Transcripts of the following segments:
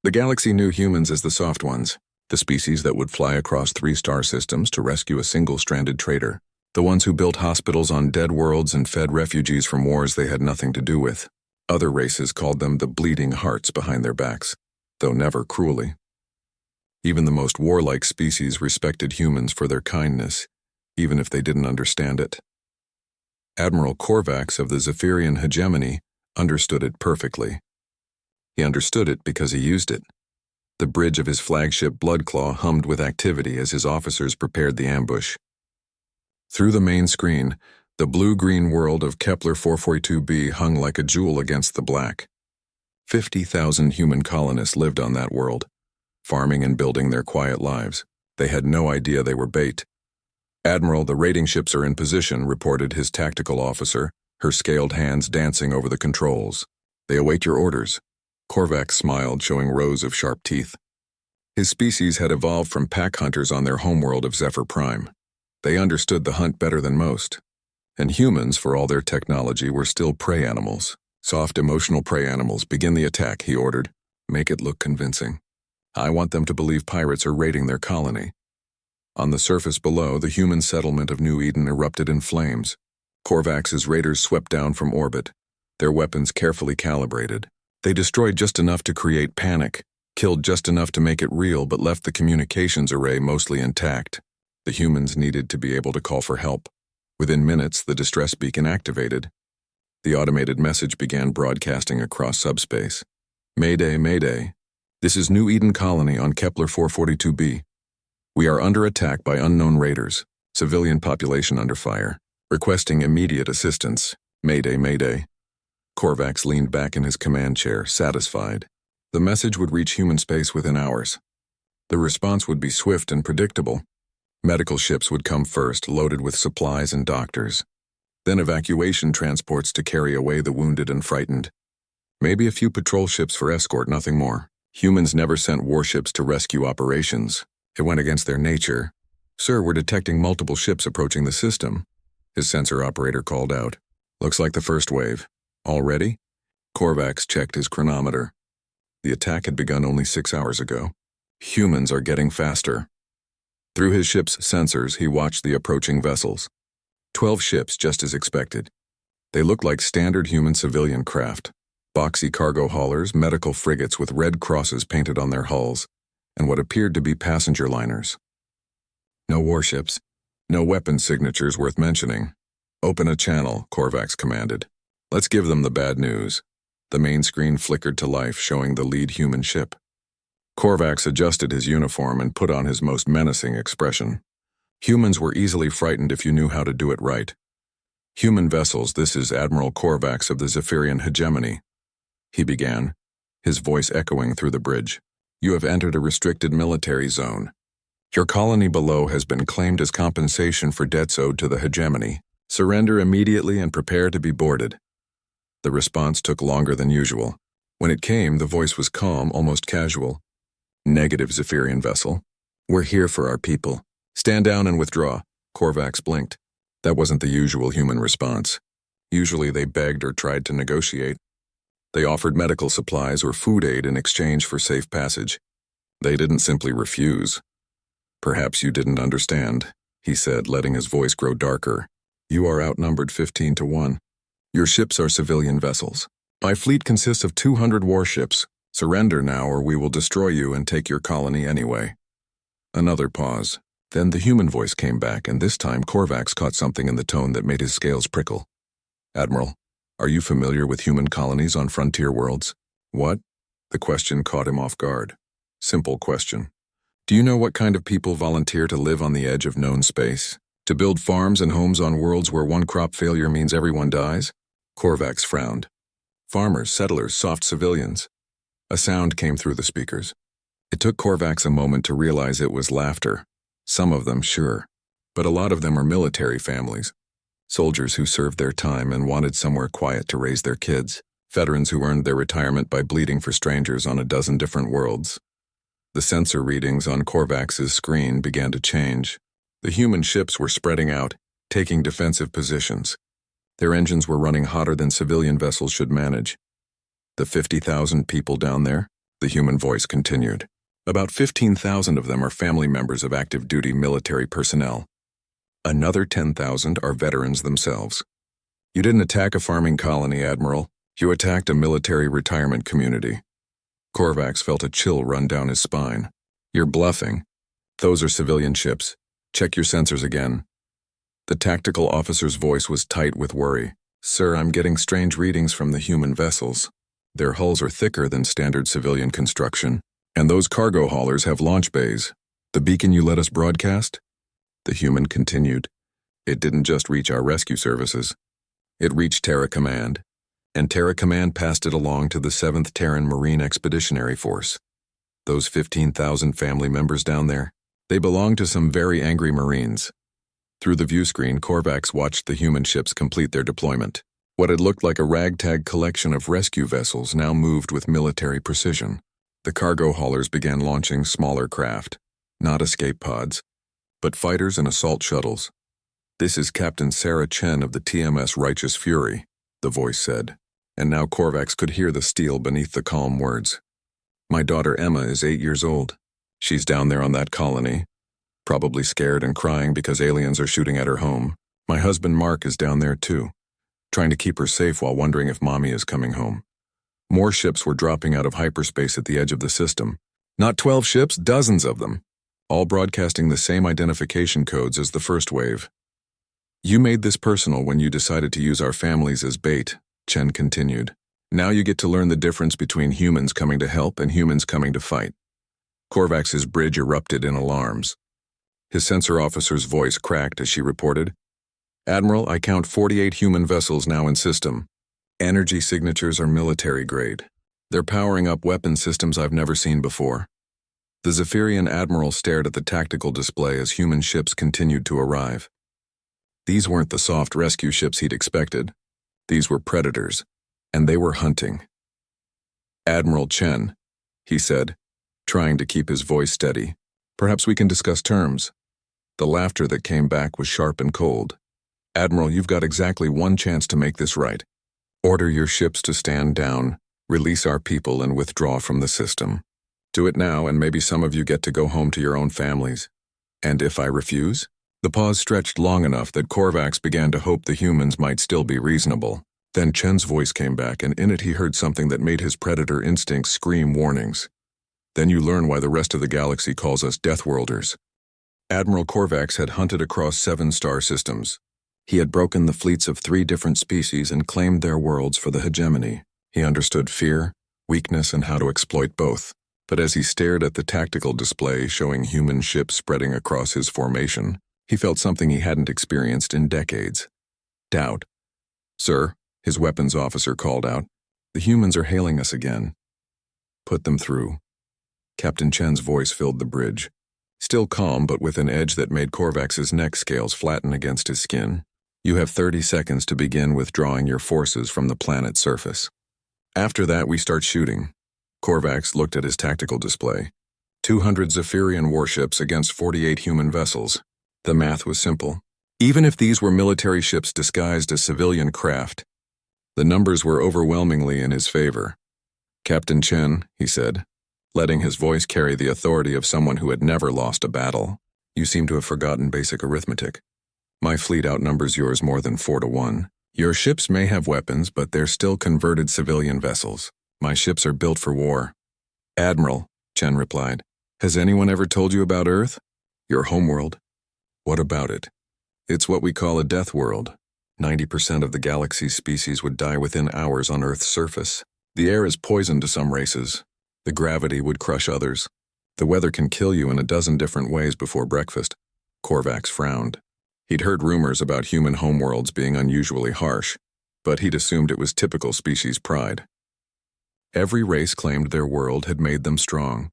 The galaxy knew humans as the soft ones, the species that would fly across 3-star systems to rescue a single-stranded traitor, the ones who built hospitals on dead worlds and fed refugees from wars they had nothing to do with. Other races called them the bleeding hearts behind their backs, though never cruelly. Even the most warlike species respected humans for their kindness, even if they didn't understand it. Admiral Korvax of the Zephyrian hegemony understood it perfectly. He understood it because he used it. The bridge of his flagship Bloodclaw hummed with activity as his officers prepared the ambush. Through the main screen, the blue-green world of Kepler 442b hung like a jewel against the black. 50,000 human colonists lived on that world, farming and building their quiet lives. They had no idea they were bait. "Admiral, the raiding ships are in position," reported his tactical officer, her scaled hands dancing over the controls. "They await your orders." Korvax smiled, showing rows of sharp teeth. His species had evolved from pack hunters on their homeworld of Zephyr Prime. They understood the hunt better than most. And humans, for all their technology, were still prey animals. "Soft, emotional prey animals, begin the attack," he ordered. "Make it look convincing. I want them to believe pirates are raiding their colony." On the surface below, the human settlement of New Eden erupted in flames. Korvax's raiders swept down from orbit, their weapons carefully calibrated. They destroyed just enough to create panic, killed just enough to make it real, but left the communications array mostly intact. The humans needed to be able to call for help. Within minutes, the distress beacon activated. The automated message began broadcasting across subspace. "Mayday, Mayday. This is New Eden Colony on Kepler 442b. We are under attack by unknown raiders. Civilian population under fire. Requesting immediate assistance. Mayday, Mayday." Korvax leaned back in his command chair, satisfied. The message would reach human space within hours. The response would be swift and predictable. Medical ships would come first, loaded with supplies and doctors. Then evacuation transports to carry away the wounded and frightened. Maybe a few patrol ships for escort, nothing more. Humans never sent warships to rescue operations. It went against their nature. "Sir, we're detecting multiple ships approaching the system," his sensor operator called out. "Looks like the first wave. Already?" Korvax checked his chronometer. The attack had begun only 6 hours ago. Humans are getting faster. Through his ship's sensors, he watched the approaching vessels. 12 ships, just as expected. They looked like standard human civilian craft. Boxy cargo haulers, medical frigates with red crosses painted on their hulls, and what appeared to be passenger liners. No warships, no weapon signatures worth mentioning. "Open a channel," Korvax commanded. "Let's give them the bad news." The main screen flickered to life, showing the lead human ship. Korvax adjusted his uniform and put on his most menacing expression. Humans were easily frightened if you knew how to do it right. "Human vessels, this is Admiral Korvax of the Zephyrian hegemony," he began, his voice echoing through the bridge. "You have entered a restricted military zone. Your colony below has been claimed as compensation for debts owed to the hegemony. Surrender immediately and prepare to be boarded." The response took longer than usual. When it came, the voice was calm, almost casual. "Negative, Zephyrian vessel. We're here for our people. Stand down and withdraw." Korvax blinked. That wasn't the usual human response. Usually they begged or tried to negotiate. They offered medical supplies or food aid in exchange for safe passage. They didn't simply refuse. "Perhaps you didn't understand," he said, letting his voice grow darker. "You are outnumbered 15 to 1. Your ships are civilian vessels. My fleet consists of 200 warships. Surrender now or we will destroy you and take your colony anyway." Another pause. Then the human voice came back, and this time Korvax caught something in the tone that made his scales prickle. "Admiral, are you familiar with human colonies on frontier worlds?" "What?" The question caught him off guard. Simple question. "Do you know what kind of people volunteer to live on the edge of known space? To build farms and homes on worlds where one crop failure means everyone dies?" Korvax frowned. "Farmers, settlers, soft civilians." A sound came through the speakers. It took Korvax a moment to realize it was laughter. Some of them, sure. But a lot of them are military families. Soldiers who served their time and wanted somewhere quiet to raise their kids. Veterans who earned their retirement by bleeding for strangers on a dozen different worlds. The sensor readings on Korvax's screen began to change. The human ships were spreading out, taking defensive positions. Their engines were running hotter than civilian vessels should manage. The 50,000 people down there? the human voice continued. About 15,000 of them are family members of active-duty military personnel. Another 10,000 are veterans themselves. You didn't attack a farming colony, Admiral. You attacked a military retirement community. Korvax felt a chill run down his spine. You're bluffing. Those are civilian ships. Check your sensors again. The tactical officer's voice was tight with worry. Sir, I'm getting strange readings from the human vessels. Their hulls are thicker than standard civilian construction, and those cargo haulers have launch bays. The beacon you let us broadcast? The human continued. It didn't just reach our rescue services. It reached Terra Command, and Terra Command passed it along to the 7th Terran Marine Expeditionary Force. Those 15,000 family members down there, they belong to some very angry Marines. Through the view screen, Korvax watched the human ships complete their deployment. What had looked like a ragtag collection of rescue vessels now moved with military precision. The cargo haulers began launching smaller craft, not escape pods, but fighters and assault shuttles. This is Captain Sarah Chen of the TMS Righteous Fury, the voice said, and now Korvax could hear the steel beneath the calm words. My daughter Emma is 8 years old. She's down there on that colony, probably scared and crying because aliens are shooting at her home. My husband Mark is down there too, trying to keep her safe while wondering if Mommy is coming home. More ships were dropping out of hyperspace at the edge of the system. Not 12 ships, dozens of them, all broadcasting the same identification codes as the first wave. You made this personal when you decided to use our families as bait, Chen continued. Now you get to learn the difference between humans coming to help and humans coming to fight. Korvax's bridge erupted in alarms. His sensor officer's voice cracked as she reported, Admiral, I count 48 human vessels now in system. Energy signatures are military grade. They're powering up weapon systems I've never seen before. The Zephyrian Admiral stared at the tactical display as human ships continued to arrive. These weren't the soft rescue ships he'd expected. These were predators, and they were hunting. Admiral Chen, he said, trying to keep his voice steady. Perhaps we can discuss terms. The laughter that came back was sharp and cold. Admiral, you've got exactly one chance to make this right. Order your ships to stand down, release our people, and withdraw from the system. Do it now, and maybe some of you get to go home to your own families. And if I refuse? The pause stretched long enough that Korvax began to hope the humans might still be reasonable. Then Chen's voice came back, and in it he heard something that made his predator instincts scream warnings. Then you learn why the rest of the galaxy calls us Deathworlders. Admiral Korvax had hunted across 7 star systems. He had broken the fleets of 3 different species and claimed their worlds for the hegemony. He understood fear, weakness, and how to exploit both. But as he stared at the tactical display showing human ships spreading across his formation, he felt something he hadn't experienced in decades. Doubt. Sir, his weapons officer called out, the humans are hailing us again. Put them through. Captain Chen's voice filled the bridge. Still calm, but with an edge that made Korvax's neck scales flatten against his skin. You have 30 seconds to begin withdrawing your forces from the planet's surface. After that, we start shooting. Korvax looked at his tactical display. 200 Zephyrian warships against 48 human vessels. The math was simple. Even if these were military ships disguised as civilian craft, the numbers were overwhelmingly in his favor. Captain Chen, he said, letting his voice carry the authority of someone who had never lost a battle. You seem to have forgotten basic arithmetic. My fleet outnumbers yours more than 4 to 1. Your ships may have weapons, but they're still converted civilian vessels. My ships are built for war. Admiral, Chen replied, has anyone ever told you about Earth? Your homeworld? What about it? It's what we call a death world. 90% of the galaxy's species would die within hours on Earth's surface. The air is poison to some races. The gravity would crush others. The weather can kill you in a dozen different ways before breakfast. Korvax frowned. He'd heard rumors about human homeworlds being unusually harsh, but he'd assumed it was typical species pride. Every race claimed their world had made them strong.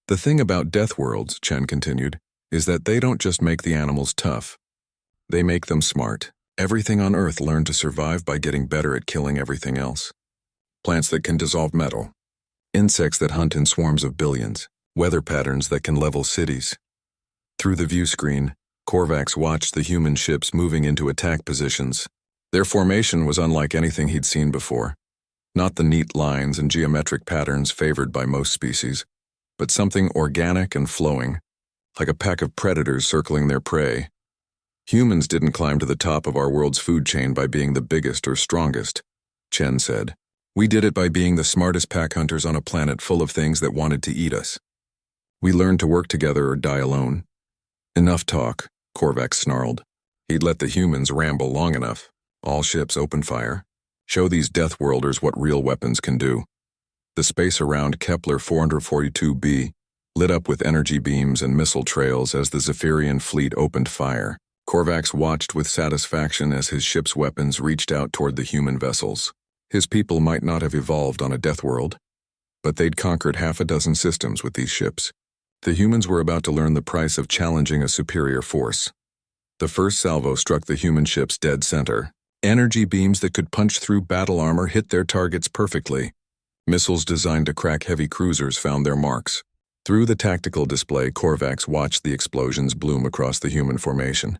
The thing about death worlds, Chen continued, is that they don't just make the animals tough. They make them smart. Everything on Earth learned to survive by getting better at killing everything else. Plants that can dissolve metal. Insects that hunt in swarms of billions. Weather patterns that can level cities. Through the view screen, Korvax watched the human ships moving into attack positions. Their formation was unlike anything he'd seen before. Not the neat lines and geometric patterns favored by most species, but something organic and flowing, like a pack of predators circling their prey. Humans didn't climb to the top of our world's food chain by being the biggest or strongest, Chen said. We did it by being the smartest pack hunters on a planet full of things that wanted to eat us. We learned to work together or die alone. Enough talk, Korvax snarled. He'd let the humans ramble long enough. All ships open fire. Show these Deathworlders what real weapons can do. The space around Kepler 442b lit up with energy beams and missile trails as the Zephyrian fleet opened fire. Korvax watched with satisfaction as his ship's weapons reached out toward the human vessels. His people might not have evolved on a death world, but they'd conquered half a dozen systems with these ships. The humans were about to learn the price of challenging a superior force. The first salvo struck the human ship's dead center. Energy beams that could punch through battle armor hit their targets perfectly. Missiles designed to crack heavy cruisers found their marks. Through the tactical display, Korvax watched the explosions bloom across the human formation.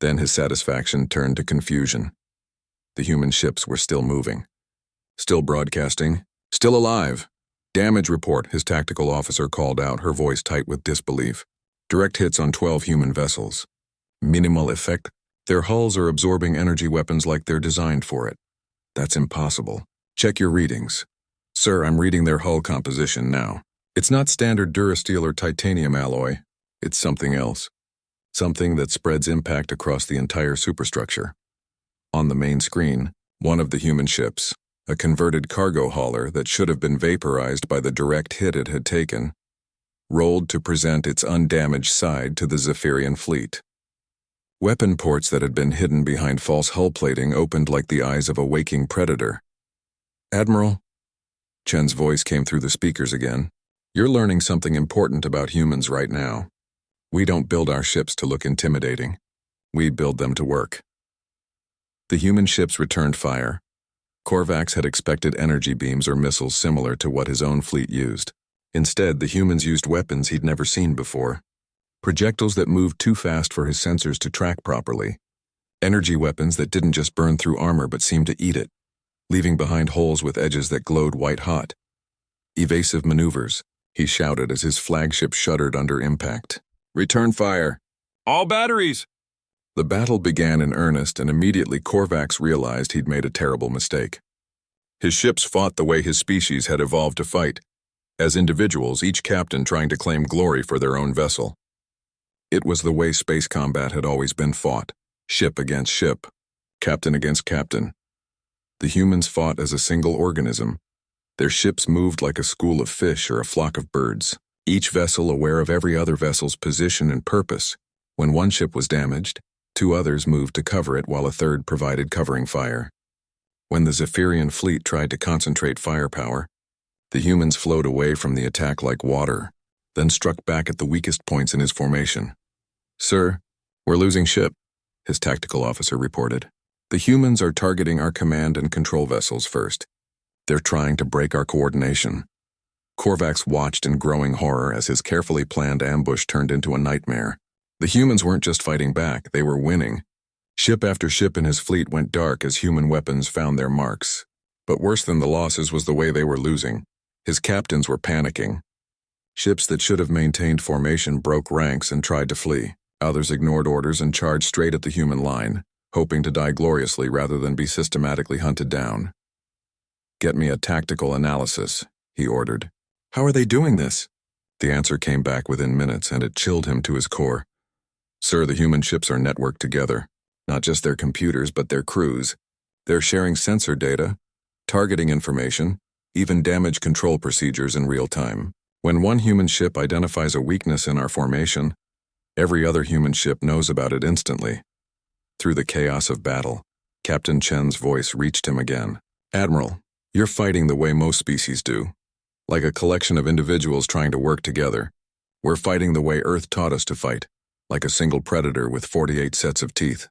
Then his satisfaction turned to confusion. The human ships were still moving. Still broadcasting. Still alive. Damage report, his tactical officer called out, her voice tight with disbelief. Direct hits on 12 human vessels. Minimal effect. Their hulls are absorbing energy weapons like they're designed for it. That's impossible. Check your readings. Sir, I'm reading their hull composition now. It's not standard durasteel or titanium alloy. It's something else. Something that spreads impact across the entire superstructure. On the main screen, one of the human ships, a converted cargo hauler that should have been vaporized by the direct hit it had taken, rolled to present its undamaged side to the Zephyrian fleet. Weapon ports that had been hidden behind false hull plating opened like the eyes of a waking predator. Admiral, Chen's voice came through the speakers again. You're learning something important about humans right now. We don't build our ships to look intimidating. We build them to work. The human ships returned fire. Korvax had expected energy beams or missiles similar to what his own fleet used. Instead, the humans used weapons he'd never seen before. Projectiles that moved too fast for his sensors to track properly. Energy weapons that didn't just burn through armor but seemed to eat it, leaving behind holes with edges that glowed white-hot. Evasive maneuvers, he shouted as his flagship shuddered under impact. Return fire! All batteries! The battle began in earnest, and immediately Korvax realized he'd made a terrible mistake. His ships fought the way his species had evolved to fight, as individuals, each captain trying to claim glory for their own vessel. It was the way space combat had always been fought, ship against ship, captain against captain. The humans fought as a single organism. Their ships moved like a school of fish or a flock of birds, each vessel aware of every other vessel's position and purpose. When one ship was damaged, two others moved to cover it while a third provided covering fire. When the Zephyrian fleet tried to concentrate firepower, the humans flowed away from the attack like water, then struck back at the weakest points in his formation. Sir, we're losing ship, his tactical officer reported. The humans are targeting our command and control vessels first. They're trying to break our coordination. Korvax watched in growing horror as his carefully planned ambush turned into a nightmare. The humans weren't just fighting back, they were winning. Ship after ship in his fleet went dark as human weapons found their marks. But worse than the losses was the way they were losing. His captains were panicking. Ships that should have maintained formation broke ranks and tried to flee. Others ignored orders and charged straight at the human line, hoping to die gloriously rather than be systematically hunted down. Get me a tactical analysis, he ordered. How are they doing this? The answer came back within minutes, and it chilled him to his core. Sir, the human ships are networked together. Not just their computers, but their crews. They're sharing sensor data, targeting information, even damage control procedures in real time. When one human ship identifies a weakness in our formation, every other human ship knows about it instantly. Through the chaos of battle, Captain Chen's voice reached him again. Admiral, you're fighting the way most species do. Like a collection of individuals trying to work together. We're fighting the way Earth taught us to fight, like a single predator with 48 sets of teeth.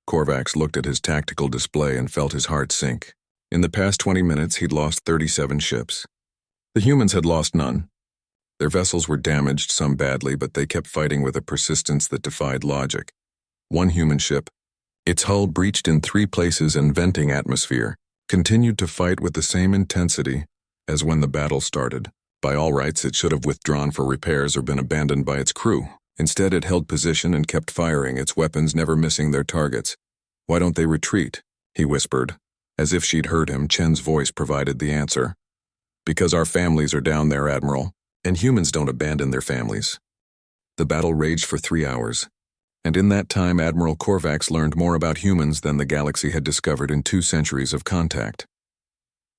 Korvax looked at his tactical display and felt his heart sink. In the past 20 minutes, he'd lost 37 ships. The humans had lost none. Their vessels were damaged, some badly, but they kept fighting with a persistence that defied logic. One human ship, its hull breached in 3 places and venting atmosphere, continued to fight with the same intensity as when the battle started. By all rights, it should have withdrawn for repairs or been abandoned by its crew. Instead, it held position and kept firing, its weapons never missing their targets. "Why don't they retreat?" he whispered. As if she'd heard him, Chen's voice provided the answer. "Because our families are down there, Admiral, and humans don't abandon their families." The battle raged for 3 hours, and in that time Admiral Korvax learned more about humans than the galaxy had discovered in 2 centuries of contact.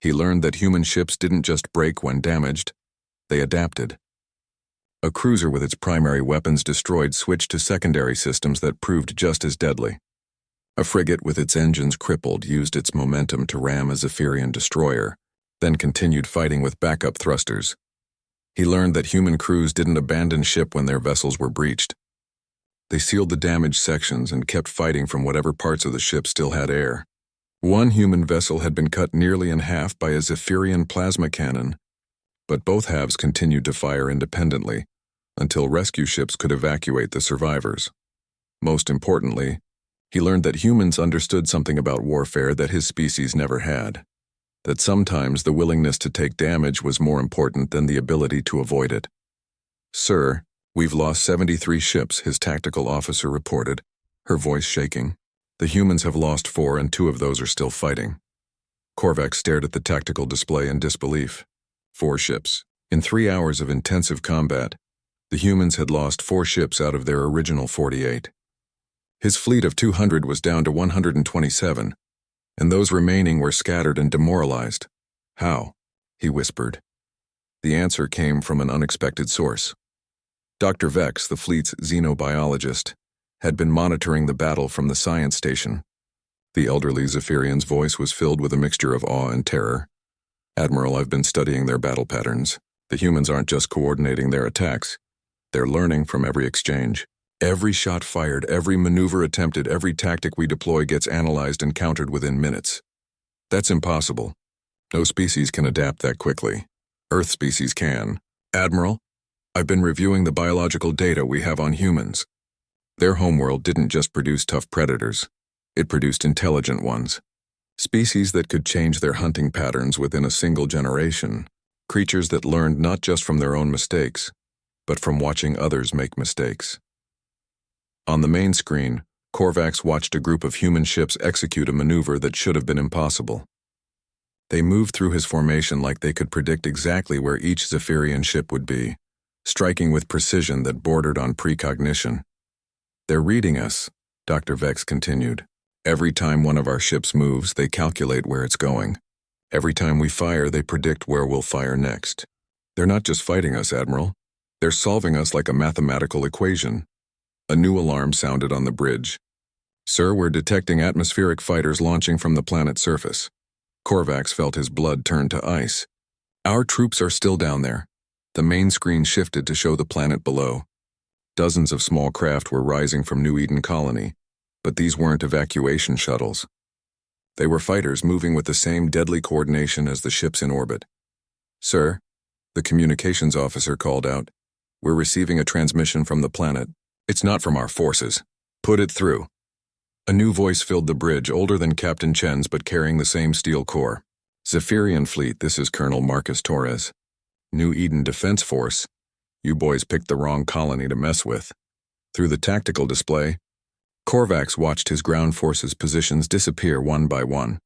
He learned that human ships didn't just break when damaged, they adapted. A cruiser with its primary weapons destroyed switched to secondary systems that proved just as deadly. A frigate with its engines crippled used its momentum to ram a Zephyrian destroyer, then continued fighting with backup thrusters. He learned that human crews didn't abandon ship when their vessels were breached. They sealed the damaged sections and kept fighting from whatever parts of the ship still had air. One human vessel had been cut nearly in half by a Zephyrian plasma cannon, but both halves continued to fire independently until rescue ships could evacuate the survivors. Most importantly, he learned that humans understood something about warfare that his species never had, that sometimes the willingness to take damage was more important than the ability to avoid it. "Sir, we've lost 73 ships," his tactical officer reported, her voice shaking. "The humans have lost 4 and 2 of those are still fighting." Korvax stared at the tactical display in disbelief. 4 ships. In 3 hours of intensive combat, the humans had lost 4 ships out of their original 48. His fleet of 200 was down to 127, and those remaining were scattered and demoralized. "How?" he whispered. The answer came from an unexpected source. Dr. Vex, the fleet's xenobiologist, had been monitoring the battle from the science station. The elderly Zephyrian's voice was filled with a mixture of awe and terror. "Admiral, I've been studying their battle patterns. The humans aren't just coordinating their attacks. They're learning from every exchange. Every shot fired, every maneuver attempted, every tactic we deploy gets analyzed and countered within minutes. That's impossible. No species can adapt that quickly. Earth species can. Admiral, I've been reviewing the biological data we have on humans. Their homeworld didn't just produce tough predators. It produced intelligent ones. Species that could change their hunting patterns within a single generation. Creatures that learned not just from their own mistakes, but from watching others make mistakes." On the main screen, Korvax watched a group of human ships execute a maneuver that should have been impossible. They moved through his formation like they could predict exactly where each Zephyrian ship would be, striking with precision that bordered on precognition. "They're reading us," Dr. Vex continued. "Every time one of our ships moves, they calculate where it's going. Every time we fire, they predict where we'll fire next. They're not just fighting us, Admiral. They're solving us like a mathematical equation." A new alarm sounded on the bridge. "Sir, we're detecting atmospheric fighters launching from the planet's surface." Korvax felt his blood turn to ice. "Our troops are still down there." The main screen shifted to show the planet below. Dozens of small craft were rising from New Eden Colony, but these weren't evacuation shuttles. They were fighters moving with the same deadly coordination as the ships in orbit. "Sir," the communications officer called out, "we're receiving a transmission from the planet. It's not from our forces. Put it through." A new voice filled the bridge, older than Captain Chen's but carrying the same steel core. "Zephyrian Fleet, this is Colonel Marcus Torres. New Eden Defense Force. You boys picked the wrong colony to mess with." Through the tactical display, Korvax watched his ground forces positions disappear one by one.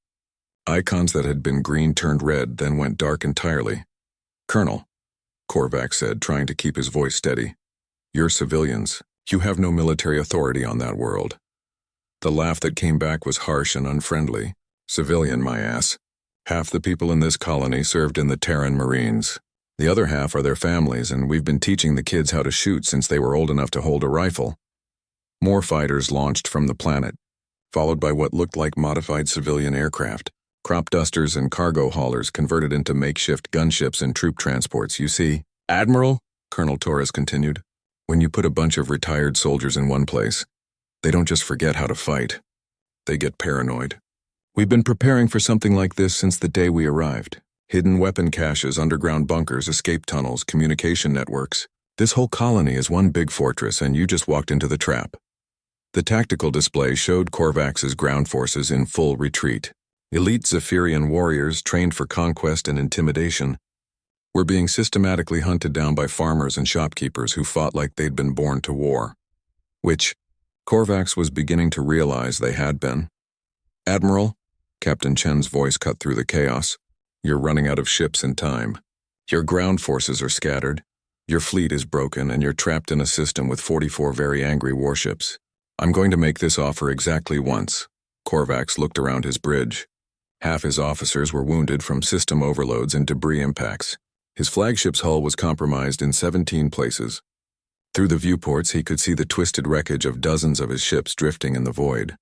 Icons that had been green turned red, then went dark entirely. "Colonel," Korvax said, trying to keep his voice steady, "you're civilians. You have no military authority on that world." The laugh that came back was harsh and unfriendly. "Civilian, my ass. Half the people in this colony served in the Terran Marines. The other half are their families, and we've been teaching the kids how to shoot since they were old enough to hold a rifle." More fighters launched from the planet, followed by what looked like modified civilian aircraft. Crop dusters and cargo haulers converted into makeshift gunships and troop transports. "You see, Admiral," Colonel Torres continued, "when you put a bunch of retired soldiers in one place, they don't just forget how to fight. They get paranoid. We've been preparing for something like this since the day we arrived. Hidden weapon caches, underground bunkers, escape tunnels, communication networks. This whole colony is one big fortress, and you just walked into the trap." The tactical display showed Korvax's ground forces in full retreat. Elite Zephyrian warriors trained for conquest and intimidation were being systematically hunted down by farmers and shopkeepers who fought like they'd been born to war, which Korvax was beginning to realize they had been. "Admiral," Captain Chen's voice cut through the chaos, "you're running out of ships and time. Your ground forces are scattered, your fleet is broken, and you're trapped in a system with 44 very angry warships. I'm going to make this offer exactly once." Korvax looked around his bridge. Half his officers were wounded from system overloads and debris impacts. His flagship's hull was compromised in 17 places. Through the viewports, he could see the twisted wreckage of dozens of his ships drifting in the void.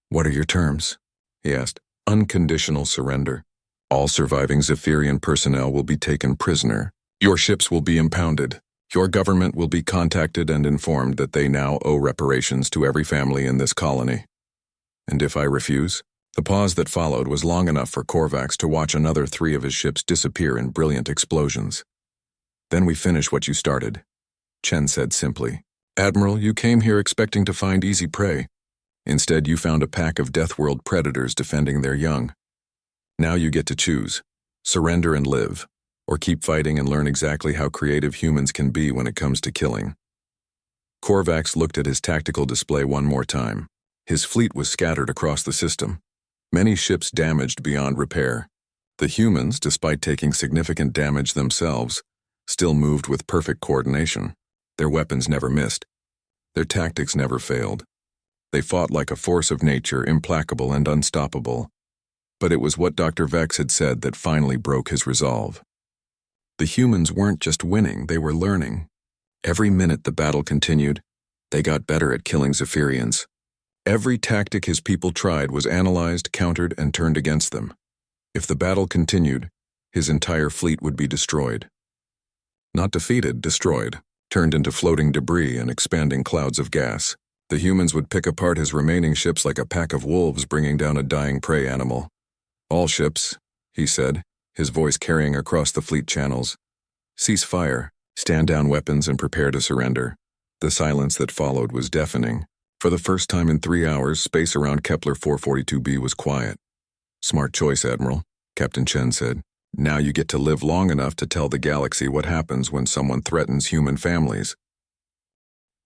"What are your terms?" he asked. "Unconditional surrender. All surviving Zephyrian personnel will be taken prisoner. Your ships will be impounded. Your government will be contacted and informed that they now owe reparations to every family in this colony. And if I refuse?" The pause that followed was long enough for Korvax to watch another 3 of his ships disappear in brilliant explosions. "Then we finish what you started," Chen said simply. "Admiral, you came here expecting to find easy prey. Instead, you found a pack of Deathworld predators defending their young. Now you get to choose. Surrender and live, or keep fighting and learn exactly how creative humans can be when it comes to killing." Korvax looked at his tactical display one more time. His fleet was scattered across the system. Many ships damaged beyond repair. The humans, despite taking significant damage themselves, still moved with perfect coordination. Their weapons never missed. Their tactics never failed. They fought like a force of nature, implacable and unstoppable. But it was what Dr. Vex had said that finally broke his resolve. The humans weren't just winning, they were learning. Every minute the battle continued, they got better at killing Zephyrians. Every tactic his people tried was analyzed, countered, and turned against them. If the battle continued, his entire fleet would be destroyed. Not defeated, destroyed, turned into floating debris and expanding clouds of gas. The humans would pick apart his remaining ships like a pack of wolves bringing down a dying prey animal. "All ships," he said, his voice carrying across the fleet channels. "Cease fire, stand down weapons, and prepare to surrender." The silence that followed was deafening. For the first time in 3 hours, space around Kepler 442b was quiet. "Smart choice, Admiral," Captain Chen said. "Now you get to live long enough to tell the galaxy what happens when someone threatens human families."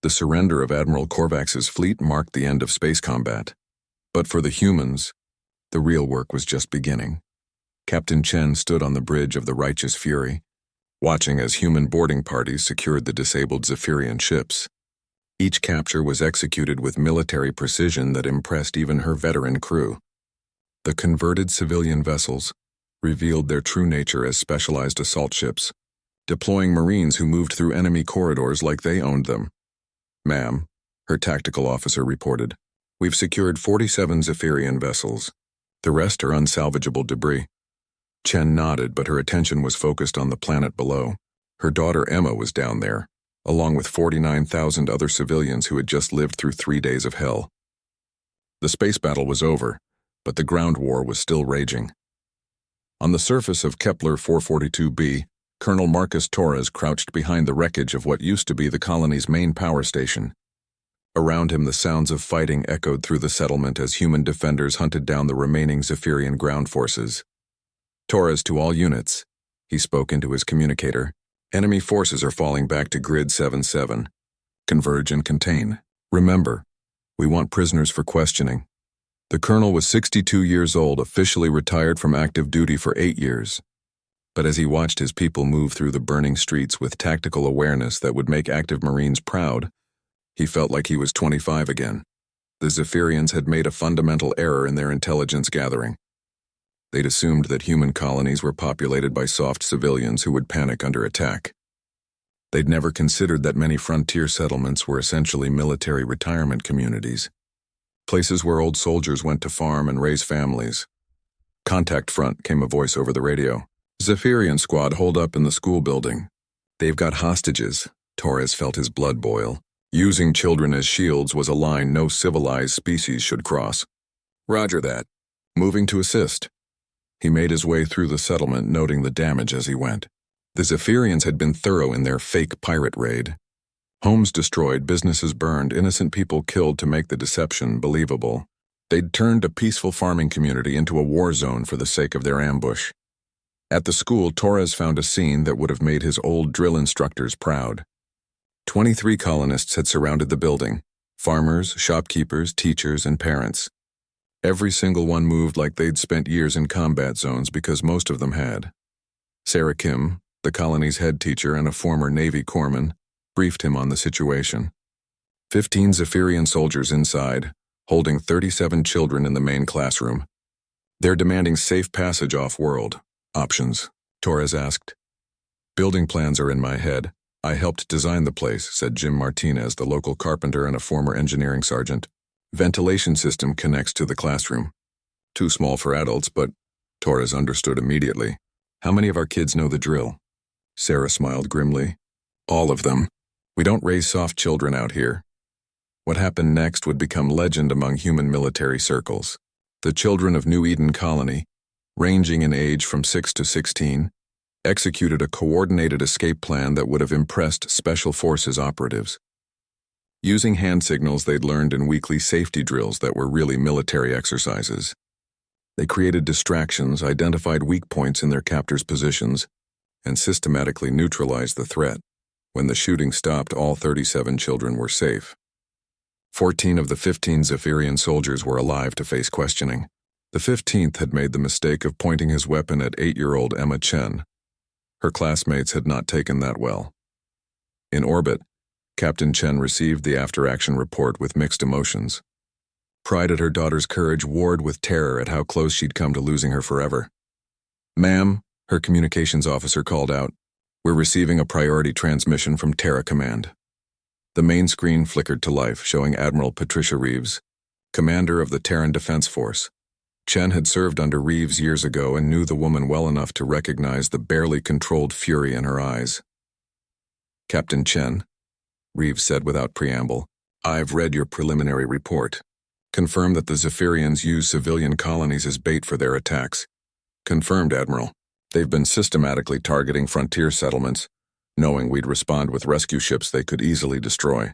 The surrender of Admiral Korvax's fleet marked the end of space combat. But for the humans, the real work was just beginning. Captain Chen stood on the bridge of the Righteous Fury, watching as human boarding parties secured the disabled Zephyrian ships. Each capture was executed with military precision that impressed even her veteran crew. The converted civilian vessels revealed their true nature as specialized assault ships, deploying Marines who moved through enemy corridors like they owned them. "Ma'am," her tactical officer reported, "we've secured 47 Zephyrian vessels. The rest are unsalvageable debris." Chen nodded, but her attention was focused on the planet below. Her daughter Emma was down there, along with 49,000 other civilians who had just lived through 3 days of hell. The space battle was over, but the ground war was still raging. On the surface of Kepler 442b, Colonel Marcus Torres crouched behind the wreckage of what used to be the colony's main power station. Around him, the sounds of fighting echoed through the settlement as human defenders hunted down the remaining Zephyrian ground forces. "Torres, to all units," he spoke into his communicator. "Enemy forces are falling back to Grid 77. Converge and contain. Remember, we want prisoners for questioning." The colonel was 62 years old, officially retired from active duty for 8 years. But as he watched his people move through the burning streets with tactical awareness that would make active Marines proud, he felt like he was 25 again. The Zephyrians had made a fundamental error in their intelligence gathering. They'd assumed that human colonies were populated by soft civilians who would panic under attack. They'd never considered that many frontier settlements were essentially military retirement communities, places where old soldiers went to farm and raise families. "Contact front," came a voice over the radio. "Zephyrian squad holed up in the school building. They've got hostages." Torres felt his blood boil. Using children as shields was a line no civilized species should cross. "Roger that. Moving to assist." He made his way through the settlement, noting the damage as he went. The Zephyrians had been thorough in their fake pirate raid. Homes destroyed, businesses burned, innocent people killed to make the deception believable. They'd turned a peaceful farming community into a war zone for the sake of their ambush. At the school, Torres found a scene that would have made his old drill instructors proud. 23 colonists had surrounded the building: farmers, shopkeepers, teachers, and parents. Every single one moved like they'd spent years in combat zones, because most of them had. Sarah Kim, the colony's head teacher and a former Navy corpsman, briefed him on the situation. 15 Zephyrian soldiers inside, holding 37 children in the main classroom. They're demanding safe passage off-world. Options? Torres asked. Building plans are in my head. I helped design the place, said Jim Martinez, the local carpenter and a former engineering sergeant. Ventilation system connects to the classroom. Too small for adults, but Torres understood immediately. How many of our kids know the drill? Sarah smiled grimly. All of them. We don't raise soft children out here. What happened next would become legend among human military circles. The children of New Eden Colony, ranging in age from 6 to 16, executed a coordinated escape plan that would have impressed Special Forces operatives. Using hand signals they'd learned in weekly safety drills that were really military exercises. They created distractions, identified weak points in their captors' positions, and systematically neutralized the threat. When the shooting stopped, all 37 children were safe. 14 of the 15 Zephyrian soldiers were alive to face questioning. The 15th had made the mistake of pointing his weapon at 8-year-old Emma Chen. Her classmates had not taken that well. In orbit, Captain Chen received the after-action report with mixed emotions. Pride at her daughter's courage warred with terror at how close she'd come to losing her forever. "Ma'am," her communications officer called out, "we're receiving a priority transmission from Terra Command." The main screen flickered to life, showing Admiral Patricia Reeves, commander of the Terran Defense Force. Chen had served under Reeves years ago and knew the woman well enough to recognize the barely controlled fury in her eyes. "Captain Chen," Reeves said without preamble, "I've read your preliminary report. Confirm that the Zephyrians use civilian colonies as bait for their attacks." "Confirmed, Admiral. They've been systematically targeting frontier settlements, knowing we'd respond with rescue ships they could easily destroy."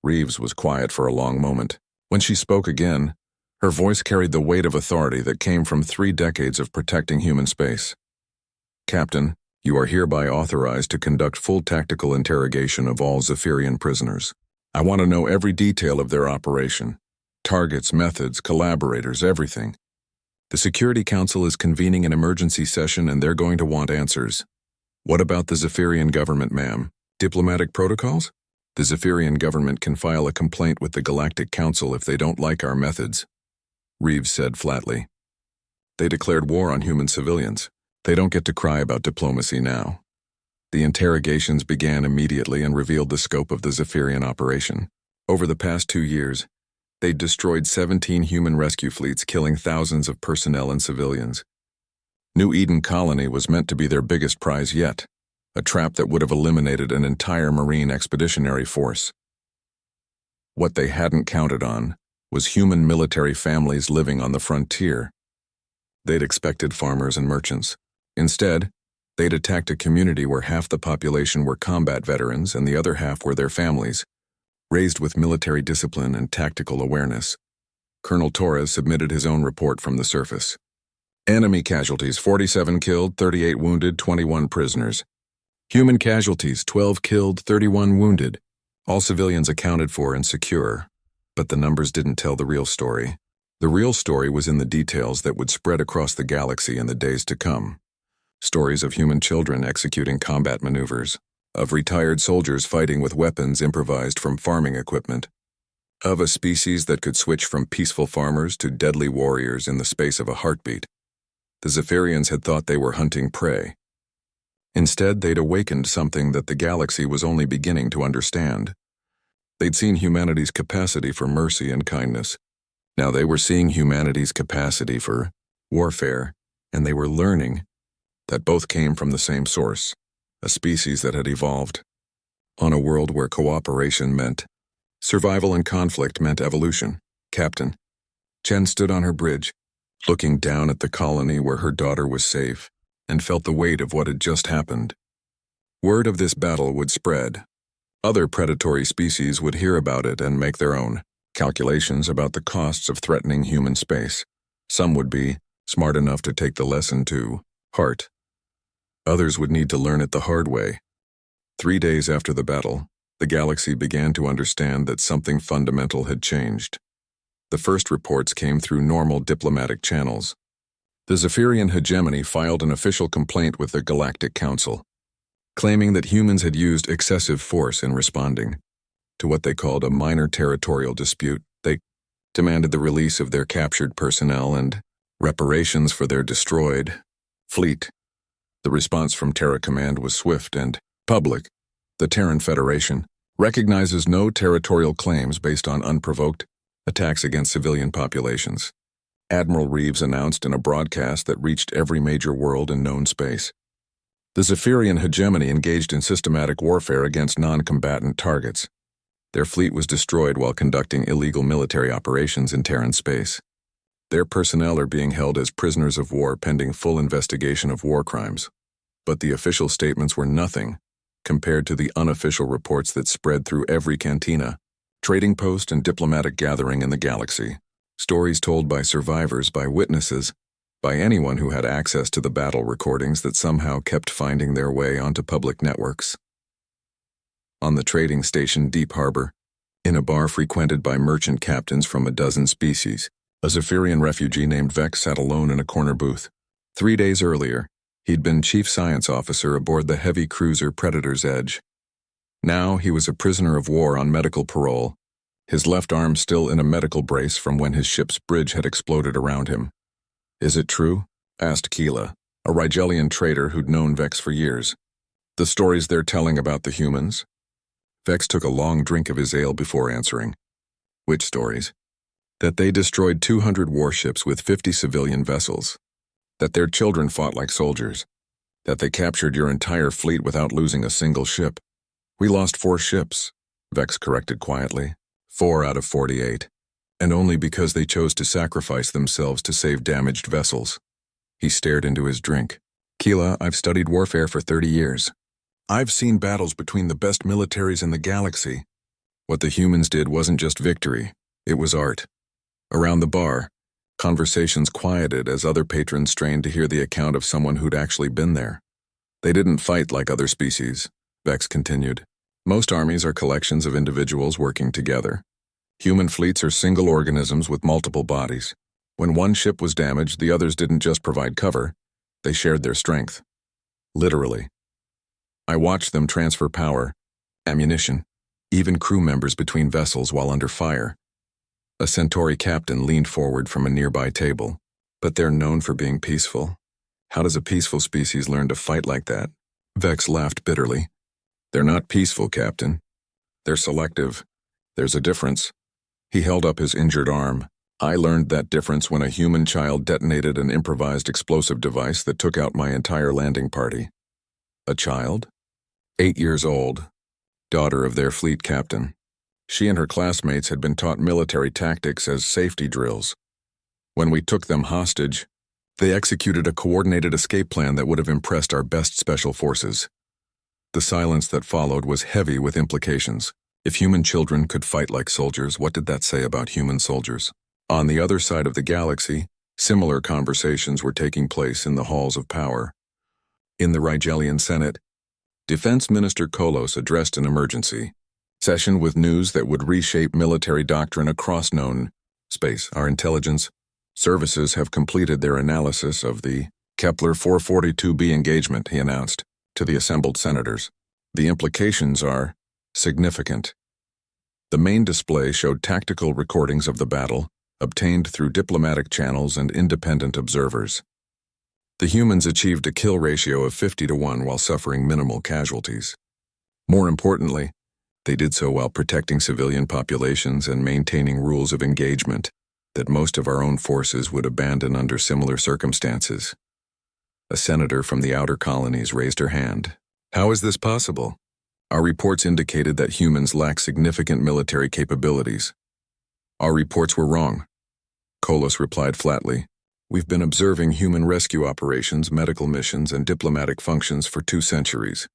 Reeves was quiet for a long moment. When she spoke again, her voice carried the weight of authority that came from 3 decades of protecting human space. "Captain, you are hereby authorized to conduct full tactical interrogation of all Zephyrian prisoners. I want to know every detail of their operation. Targets, methods, collaborators, everything. The Security Council is convening an emergency session and they're going to want answers." "What about the Zephyrian government, ma'am? Diplomatic protocols?" "The Zephyrian government can file a complaint with the Galactic Council if they don't like our methods," Reeves said flatly. "They declared war on human civilians. They don't get to cry about diplomacy now." The interrogations began immediately and revealed the scope of the Zephyrian operation. Over the past 2 years, they'd destroyed 17 human rescue fleets, killing thousands of personnel and civilians. New Eden Colony was meant to be their biggest prize yet, a trap that would have eliminated an entire Marine expeditionary force. What they hadn't counted on was human military families living on the frontier. They'd expected farmers and merchants. Instead, they'd attacked a community where half the population were combat veterans and the other half were their families, raised with military discipline and tactical awareness. Colonel Torres submitted his own report from the surface. "Enemy casualties: 47 killed, 38 wounded, 21 prisoners. Human casualties: 12 killed, 31 wounded. All civilians accounted for and secure." But the numbers didn't tell the real story. The real story was in the details that would spread across the galaxy in the days to come. Stories of human children executing combat maneuvers, of retired soldiers fighting with weapons improvised from farming equipment, of a species that could switch from peaceful farmers to deadly warriors in the space of a heartbeat. The Zephyrians had thought they were hunting prey. Instead, they'd awakened something that the galaxy was only beginning to understand. They'd seen humanity's capacity for mercy and kindness. Now they were seeing humanity's capacity for warfare, and they were learning that both came from the same source, a species that had evolved on a world where cooperation meant survival and conflict meant evolution. "Captain." Chen stood on her bridge, looking down at the colony where her daughter was safe, and felt the weight of what had just happened. Word of this battle would spread. Other predatory species would hear about it and make their own. calculations about the costs of threatening human space. Some would be smart enough to take the lesson to heart. Others would need to learn it the hard way. 3 days after the battle, the galaxy began to understand that something fundamental had changed. The first reports came through normal diplomatic channels. The Zephyrian hegemony filed an official complaint with the Galactic Council, claiming that humans had used excessive force in responding to what they called a minor territorial dispute. They demanded the release of their captured personnel and reparations for their destroyed fleet. The response from Terra Command was swift and public. The Terran Federation recognizes no territorial claims based on unprovoked attacks against civilian populations. Admiral Reeves announced in a broadcast that reached every major world in known space. The Zephyrian hegemony engaged in systematic warfare against non-combatant targets. Their fleet was destroyed while conducting illegal military operations in Terran space. Their personnel are being held as prisoners of war pending full investigation of war crimes. But the official statements were nothing compared to the unofficial reports that spread through every cantina, trading post, and diplomatic gathering in the galaxy. Stories told by survivors, by witnesses, by anyone who had access to the battle recordings that somehow kept finding their way onto public networks. On the trading station Deep Harbor, in a bar frequented by merchant captains from a dozen species, a Zephyrian refugee named Vex sat alone in a corner booth. 3 days earlier, he'd been chief science officer aboard the heavy cruiser Predator's Edge. Now he was a prisoner of war on medical parole, his left arm still in a medical brace from when his ship's bridge had exploded around him. "Is it true?" asked Keela, a Rigelian trader who'd known Vex for years. "The stories they're telling about the humans?" Vex took a long drink of his ale before answering. "Which stories?" "That they destroyed 200 warships with 50 civilian vessels. That their children fought like soldiers. That they captured your entire fleet without losing a single ship." "We lost 4 ships," Vex corrected quietly. 4 out of 48. And only because they chose to sacrifice themselves to save damaged vessels. He stared into his drink. "Keela, I've studied warfare for 30 years. I've seen battles between the best militaries in the galaxy. What the humans did wasn't just victory, it was art." Around the bar, conversations quieted as other patrons strained to hear the account of someone who'd actually been there. "They didn't fight like other species," Vex continued. "Most armies are collections of individuals working together. Human fleets are single organisms with multiple bodies. When one ship was damaged, the others didn't just provide cover, they shared their strength. Literally. I watched them transfer power, ammunition, even crew members between vessels while under fire." A Centauri captain leaned forward from a nearby table. "But they're known for being peaceful. How does a peaceful species learn to fight like that?" Vex laughed bitterly. "They're not peaceful, Captain. They're selective. There's a difference." He held up his injured arm. "I learned that difference when a human child detonated an improvised explosive device that took out my entire landing party." "A child?" 8 years old, daughter of their fleet captain. She and her classmates had been taught military tactics as safety drills. When we took them hostage, they executed a coordinated escape plan that would have impressed our best special forces. The silence that followed was heavy with implications. If human children could fight like soldiers, what did that say about human soldiers? On the other side of the galaxy, similar conversations were taking place in the halls of power. In the Rigelian Senate, Defense Minister Kolos addressed an emergency session with news that would reshape military doctrine across known space. "Our intelligence services have completed their analysis of the Kepler 442b engagement," he announced to the assembled senators. "The implications are significant." The main display showed tactical recordings of the battle, obtained through diplomatic channels and independent observers. The humans achieved a kill ratio of 50-1 while suffering minimal casualties. More importantly, they did so while protecting civilian populations and maintaining rules of engagement that most of our own forces would abandon under similar circumstances. A senator from the outer colonies raised her hand. "How is this possible? Our reports indicated that humans lack significant military capabilities." "Our reports were wrong," Kolos replied flatly. "We've been observing human rescue operations, medical missions, and diplomatic functions for 2 centuries.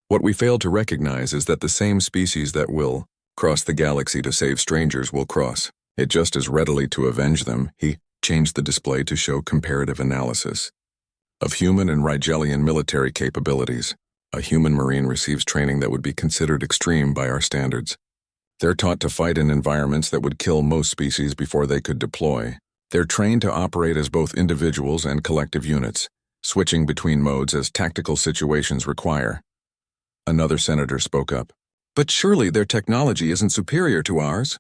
What we fail to recognize is that the same species that will Cross the galaxy to save strangers will cross it just as readily to avenge them. He changed the display to show comparative analysis of human and Rigelian military capabilities. A human Marine receives training that would be considered extreme by our standards. They're taught to fight in environments that would kill most species before they could deploy. They're trained to operate as both individuals and collective units, switching between modes as tactical situations require. Another senator spoke up. But surely their technology isn't superior to ours?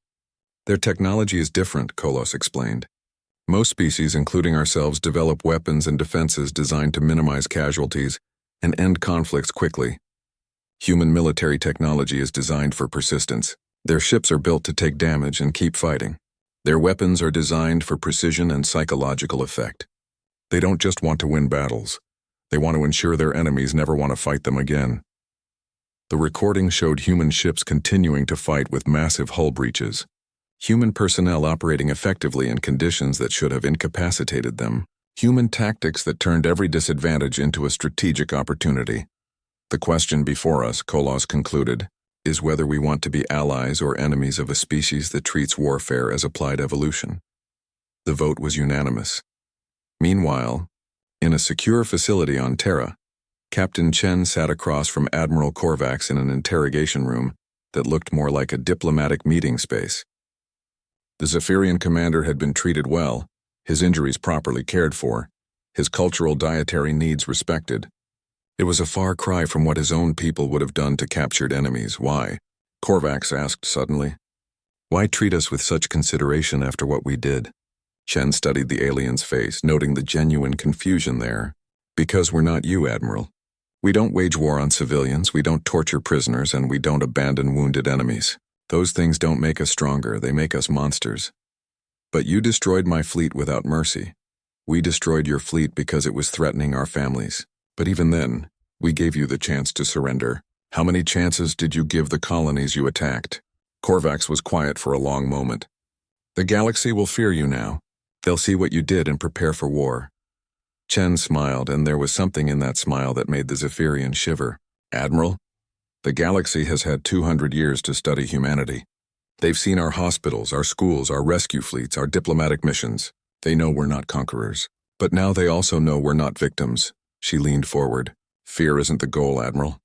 Their technology is different, Kolos explained. Most species, including ourselves, develop weapons and defenses designed to minimize casualties and end conflicts quickly. Human military technology is designed for persistence. Their ships are built to take damage and keep fighting. Their weapons are designed for precision and psychological effect. They don't just want to win battles. They want to ensure their enemies never want to fight them again. The recording showed human ships continuing to fight with massive hull breaches. Human personnel operating effectively in conditions that should have incapacitated them. Human tactics that turned every disadvantage into a strategic opportunity. The question before us, Kolos concluded, is whether we want to be allies or enemies of a species that treats warfare as applied evolution. The vote was unanimous. Meanwhile, in a secure facility on Terra, Captain Chen sat across from Admiral Korvax in an interrogation room that looked more like a diplomatic meeting space. The Zephyrian commander had been treated well, his injuries properly cared for, his cultural dietary needs respected. It was a far cry from what his own people would have done to captured enemies. Why? Korvax asked suddenly. Why treat us with such consideration after what we did? Chen studied the alien's face, noting the genuine confusion there. Because we're not you, Admiral. We don't wage war on civilians, we don't torture prisoners, and we don't abandon wounded enemies. Those things don't make us stronger, they make us monsters. But you destroyed my fleet without mercy. We destroyed your fleet because it was threatening our families. But even then, we gave you the chance to surrender. How many chances did you give the colonies you attacked? Korvax was quiet for a long moment. The galaxy will fear you now. They'll see what you did and prepare for war. Chen smiled, and there was something in that smile that made the Zephyrian shiver. Admiral, the galaxy has had 200 years to study humanity. They've seen our hospitals, our schools, our rescue fleets, our diplomatic missions. They know we're not conquerors. But now they also know we're not victims. She leaned forward. Fear isn't the goal, Admiral.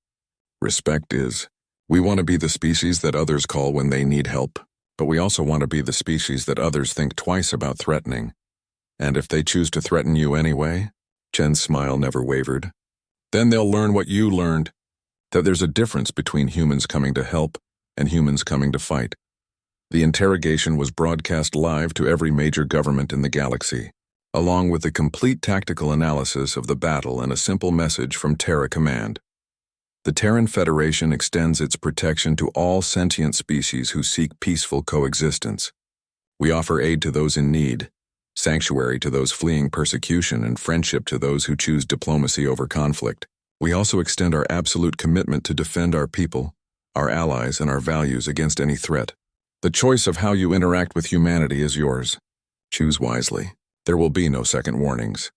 Respect is. We want to be the species that others call when they need help, but we also want to be the species that others think twice about threatening. And if they choose to threaten you anyway, Chen's smile never wavered, then they'll learn what you learned, that there's a difference between humans coming to help and humans coming to fight. The interrogation was broadcast live to every major government in the galaxy, along with a complete tactical analysis of the battle and a simple message from Terra Command. The Terran Federation extends its protection to all sentient species who seek peaceful coexistence. We offer aid to those in need, sanctuary to those fleeing persecution, and friendship to those who choose diplomacy over conflict. We also extend our absolute commitment to defend our people, our allies, and our values against any threat. The choice of how you interact with humanity is yours. Choose wisely. There will be no second warnings.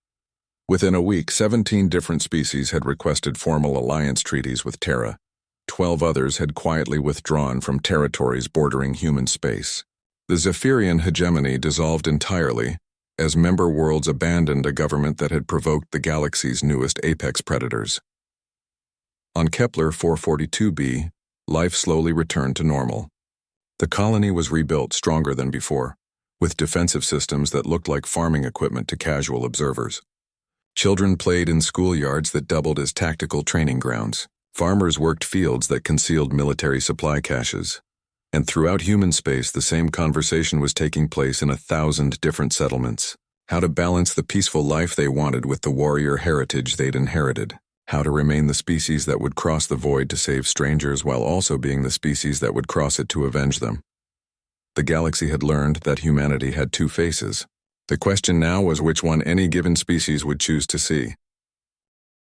Within a week, 17 different species had requested formal alliance treaties with Terra. 12 others had quietly withdrawn from territories bordering human space. The Zephyrian hegemony dissolved entirely as member worlds abandoned a government that had provoked the galaxy's newest apex predators. On Kepler 442b, life slowly returned to normal. The colony was rebuilt stronger than before, with defensive systems that looked like farming equipment to casual observers. Children played in schoolyards that doubled as tactical training grounds. Farmers worked fields that concealed military supply caches. And throughout human space, the same conversation was taking place in 1,000 different settlements. How to balance the peaceful life they wanted with the warrior heritage they'd inherited. How to remain the species that would cross the void to save strangers while also being the species that would cross it to avenge them. The galaxy had learned that humanity had two faces. The question now was which one any given species would choose to see.